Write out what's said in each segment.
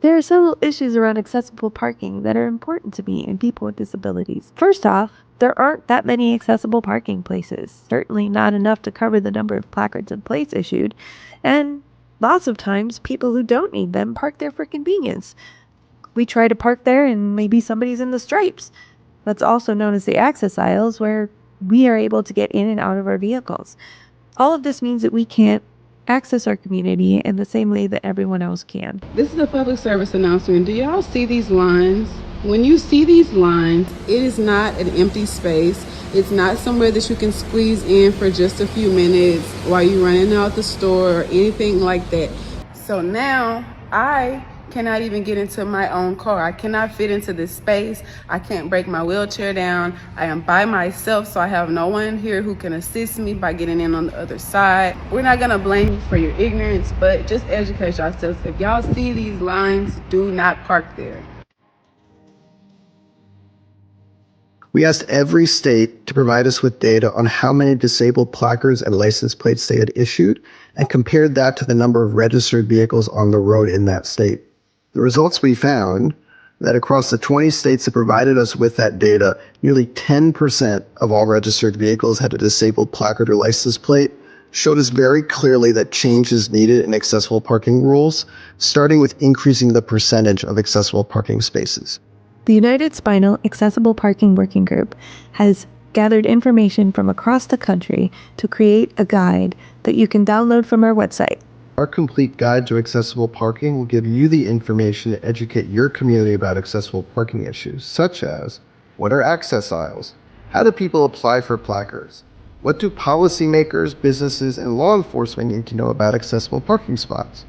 There are several issues around accessible parking that are important to me and people with disabilities. First off, there aren't that many accessible parking places, certainly not enough to cover the number of placards and plates issued, and lots of times people who don't need them park there for convenience. We try to park there and maybe somebody's in the stripes. That's also known as the access aisles, where we are able to get in and out of our vehicles. All of this means that we can't access our community in the same way that everyone else can. This is a public service announcement. Do y'all see these lines? When you see these lines, it is not an empty space. It's not somewhere that you can squeeze in for just a few minutes while you're running out the store or anything like that. So now I cannot even get into my own car. I cannot fit into this space. I can't break my wheelchair down. I am by myself, so I have no one here who can assist me by getting in on the other side. We're not gonna blame you for your ignorance, but just educate yourselves. If y'all see these lines, do not park there. We asked every state to provide us with data on how many disabled placards and license plates they had issued and compared that to the number of registered vehicles on the road in that state. The results we found that across the 20 states that provided us with that data, nearly 10% of all registered vehicles had a disabled placard or license plate, showed us very clearly that change is needed in accessible parking rules, starting with increasing the percentage of accessible parking spaces. The United Spinal Accessible Parking Working Group has gathered information from across the country to create a guide that you can download from our website. Our complete guide to accessible parking will give you the information to educate your community about accessible parking issues, such as what are access aisles? How do people apply for placards? What do policymakers, businesses, and law enforcement need to know about accessible parking spots?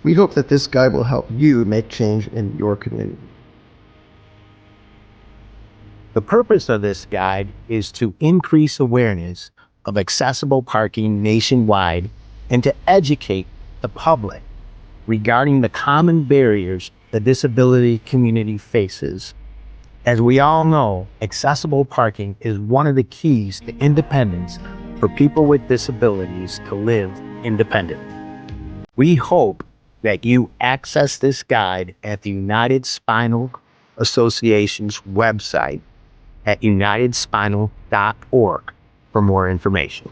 We hope that this guide will help you make change in your community. The purpose of this guide is to increase awareness of accessible parking nationwide and to educate the public regarding the common barriers the disability community faces. As we all know, accessible parking is one of the keys to independence for people with disabilities to live independently. We hope that you access this guide at the United Spinal Association's website at unitedspinal.org for more information.